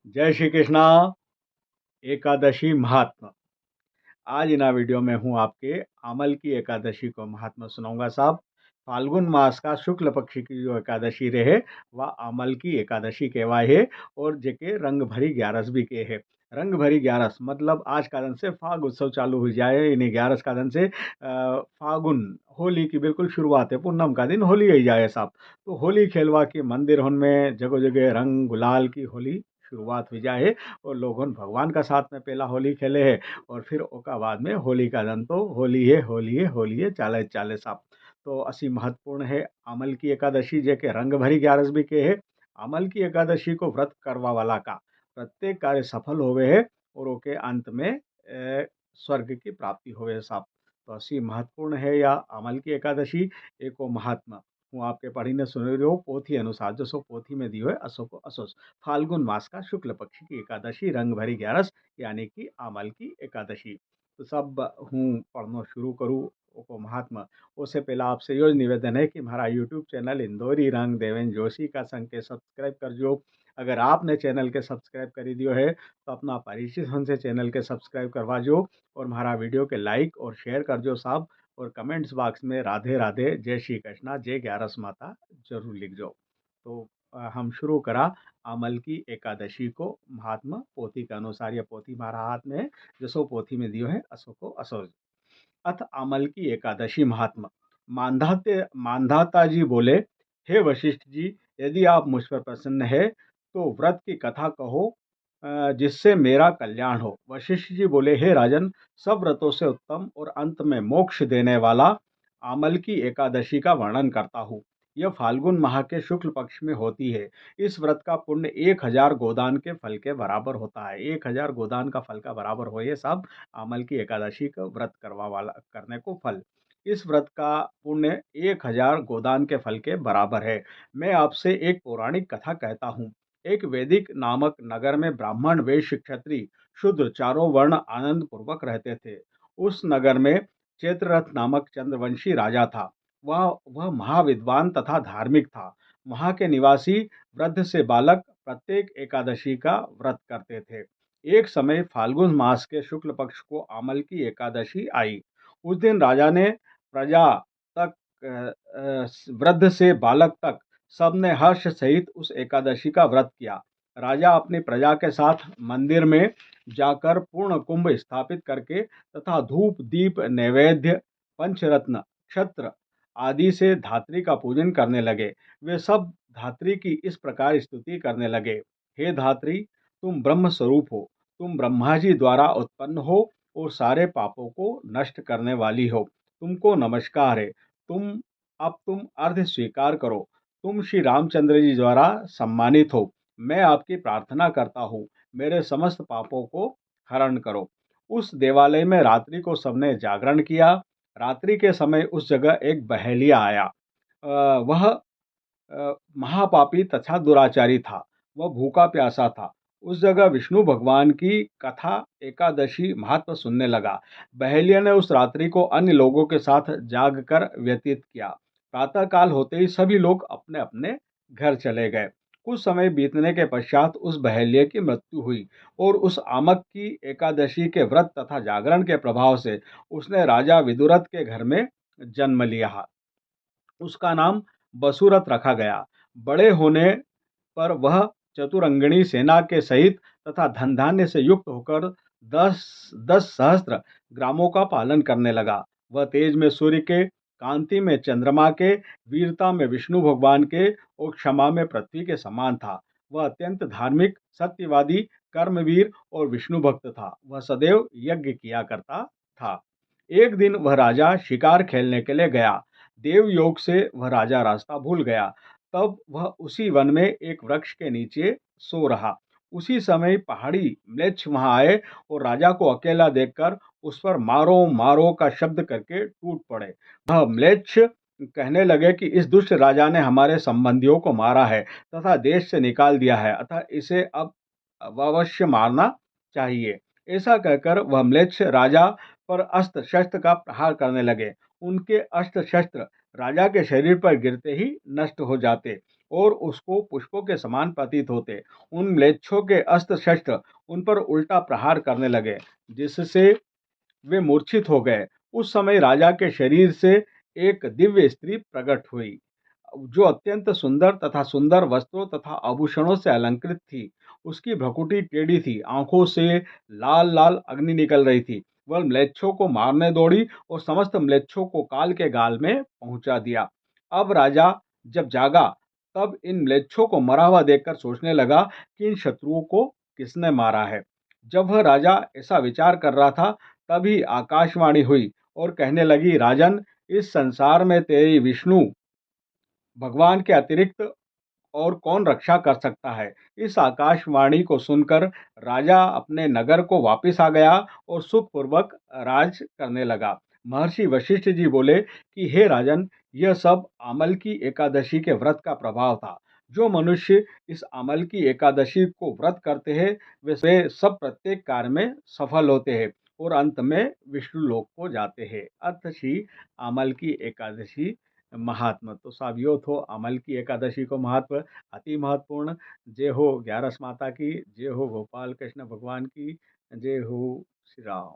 जय श्री कृष्णा। एकादशी महात्मा। आज इन वीडियो में हूँ आपके अमल की एकादशी को महात्मा सुनाऊंगा साहब। फाल्गुन मास का शुक्ल पक्ष की जो एकादशी रहे वह अमल की एकादशी कहवाए है। और जेके रंग भरी ग्यारस भी के है। रंग भरी ग्यारस मतलब आज का दिन से फाग उत्सव चालू हो जाए। इन्हें ग्यारस का दिन से फागुन होली की बिल्कुल शुरुआत है। पूनम का दिन होली ही जाए साहब। तो होली खेलवा के मंदिर में जगह जगह रंग गुलाल की होली शुरुआत हो जाए है। और लोगन भगवान का साथ में पहला होली खेले है। और फिर ओका बाद में होली का दिन तो होली है होली है होली है चाले चाले साहब। तो असी महत्वपूर्ण है अमल की एकादशी जेके रंग भरी ग्यारस भी के है। अमल की एकादशी को व्रत करवा वाला का प्रत्येक कार्य सफल होवे है। और ओके अंत में स्वर्ग की प्राप्ति होवे साहब। तो असी महत्वपूर्ण है या अमल की एकादशी एको महात्मा। हूँ आपके पढ़ी ने सुन रहे हो पोथी अनुसार जो सो पोथी में दियो है असो को असोस फाल्गुन मास का शुक्ल पक्ष की एकादशी रंग भरी ग्यारस यानी कि अमल की एकादशी। तो सब हूँ पढ़ना शुरू करूँ को महात्मा। उससे पहला आपसे यो निवेदन है कि हमारा यूट्यूब चैनल इंदौरी रंग देवेंद्र जोशी का संग के सब्सक्राइब कर जो। अगर आपने चैनल के सब्सक्राइब कर दियो है तो अपना परिचित हमसे चैनल के सब्सक्राइब करवा जो। और हमारा वीडियो के लाइक और शेयर कर जो साहब। और कमेंट्स बॉक्स में राधे राधे जय श्री कृष्णा जय ग्यारस माता जरूर लिख जो। तो हम शुरू करा अमल की एकादशी को महात्मा पोथी के अनुसार। यह पोथी हमारा हाथ में है। जसो पोथी में दियो है असो को असो। अथ अमल की एकादशी महात्मा। मानधाता जी बोले, हे वशिष्ठ जी, यदि आप मुझ पर प्रसन्न है तो व्रत की कथा कहो जिससे मेरा कल्याण हो। वशिष्ठ जी बोले, हे राजन, सब व्रतों से उत्तम और अंत में मोक्ष देने वाला अमल की एकादशी का वर्णन करता हूँ। यह फाल्गुन माह के शुक्ल पक्ष में होती है। इस व्रत का पुण्य 1000 गोदान के फल के बराबर होता है। 1000 गोदान का फल का बराबर हो ये सब अमल की एकादशी का व्रत करवा वाला करने को फल। इस व्रत का पुण्य 1000 गोदान के फल के बराबर है। मैं आपसे एक पौराणिक कथा कहता हूँ। एक वैदिक नामक नगर में ब्राह्मण वैश्य क्षत्रिय शूद्र चारों वर्ण आनंद पूर्वक रहते थे। उस नगर में चैत्ररथ नामक चंद्रवंशी राजा था। वह महाविद्वान तथा धार्मिक था। वहाँ के निवासी वृद्ध से बालक प्रत्येक एकादशी का व्रत करते थे। एक समय फाल्गुन मास के शुक्ल पक्ष को अमल की एकादशी आई। उस दिन राजा ने प्रजा तक वृद्ध से बालक तक सबने हर्ष सहित उस एकादशी का व्रत किया। राजा अपनी प्रजा के साथ मंदिर में जाकर पूर्ण कुंभ स्थापित करके तथा धूप दीप नैवेद्य पंचरत्न क्षत्र आदि से धात्री का पूजन करने लगे। वे सब धात्री की इस प्रकार स्तुति करने लगे, हे धात्री, तुम ब्रह्म स्वरूप हो। तुम ब्रह्मा जी द्वारा उत्पन्न हो और सारे पापों को नष्ट करने वाली हो। तुमको नमस्कार है। तुम अर्ध स्वीकार करो। तुम श्री रामचंद्र जी द्वारा सम्मानित हो। मैं आपकी प्रार्थना करता हूँ, मेरे समस्त पापों को हरण करो। उस देवालय में रात्रि को सबने जागरण किया। रात्रि के समय उस जगह एक बहेलिया आया। वह महापापी तथा दुराचारी था। वह भूखा प्यासा था। उस जगह विष्णु भगवान की कथा एकादशी महत्व सुनने लगा। बहेलिया ने उस रात्रि को अन्य लोगों के साथ जाग कर व्यतीत किया। प्रातः काल होते ही सभी लोग अपने अपने घर चले गए। कुछ समय बीतने के पश्चात उस बहेलिया की मृत्यु हुई। और उस आमक की एकादशी के व्रत तथा जागरण के प्रभाव से उसने राजा विदुरथ के घर में जन्म लिया। उसका नाम बसुरथ रखा गया। बड़े होने पर वह चतुरंगिणी सेना के सहित तथा धन धान्य से युक्त होकर दस दस सहस्त्र ग्रामों का पालन करने लगा। वह तेज में सूर्य के, कांति में चंद्रमा के, वीरता में विष्णु भगवान के और क्षमा में पृथ्वी के समान था। वह अत्यंत धार्मिक, सत्यवादी, कर्मवीर और विष्णु भक्त था। वह सदैव यज्ञ किया करता था। एक दिन वह राजा शिकार खेलने के लिए गया। देव योग से वह राजा रास्ता भूल गया। तब वह उसी वन में एक वृक्ष के नीचे सो रहा। उसी समय पहाड़ी म्लेच्छ वहां आए और राजा को अकेला देखकर उस पर मारो मारो का शब्द करके टूट पड़े। वह म्लेच्छ कहने लगे कि इस दुष्ट राजा ने हमारे संबंधियों को मारा है तथा देश से निकाल दिया है, अतः इसे अब अवश्य मारना चाहिए। ऐसा कहकर वह म्लेच्छ राजा पर अस्त्र शस्त्र का प्रहार करने लगे। उनके अस्त्र शस्त्र राजा के शरीर पर गिरते ही नष्ट हो जाते। और उसको पुष्पों के समान प्रतीत होते। उन म्लेच्छों के अस्त्र शस्त्र उन पर उल्टा प्रहार करने लगे, जिससे वे मूर्छित हो गए। उस समय राजा के शरीर से एक दिव्य स्त्री प्रकट हुई, जो अत्यंत सुंदर तथा सुंदर वस्त्रों तथा आभूषणों से अलंकृत थी। उसकी भ्रुकुटी टेढ़ी थी, आंखों से लाल लाल अग्नि निकल रही थी। वह म्लेच्छों को मारने दौड़ी और समस्त म्लेच्छों को काल के गाल में पहुंचा दिया। अब राजा जब जागा, तब इन म्लेच्छों को मरा हुआ देखकर सोचने लगा कि इन शत्रुओं को किसने मारा है। जब वह राजा ऐसा विचार कर रहा था, तभी आकाशवाणी हुई और कहने लगी, राजन, इस संसार में तेरी विष्णु भगवान के अतिरिक्त और कौन रक्षा कर सकता है। इस आकाशवाणी को सुनकर राजा अपने नगर को वापस आ गया और सुखपूर्वक राज करने लगा। महर्षि वशिष्ठ जी बोले कि हे राजन, यह सब आमल की एकादशी के व्रत का प्रभाव था। जो मनुष्य इस आमल की एकादशी को व्रत करते हैं, वे सब प्रत्येक कार्य में सफल होते हैं और अंत में विष्णु लोक को जाते हैं। अथ श्री आमल की एकादशी महात्मा। तो साहब यो थो अमल की एकादशी को महत्व, अति महत्वपूर्ण। जय हो ग्यारस माता की, जय हो गोपाल कृष्ण भगवान की, जय हो श्री राम।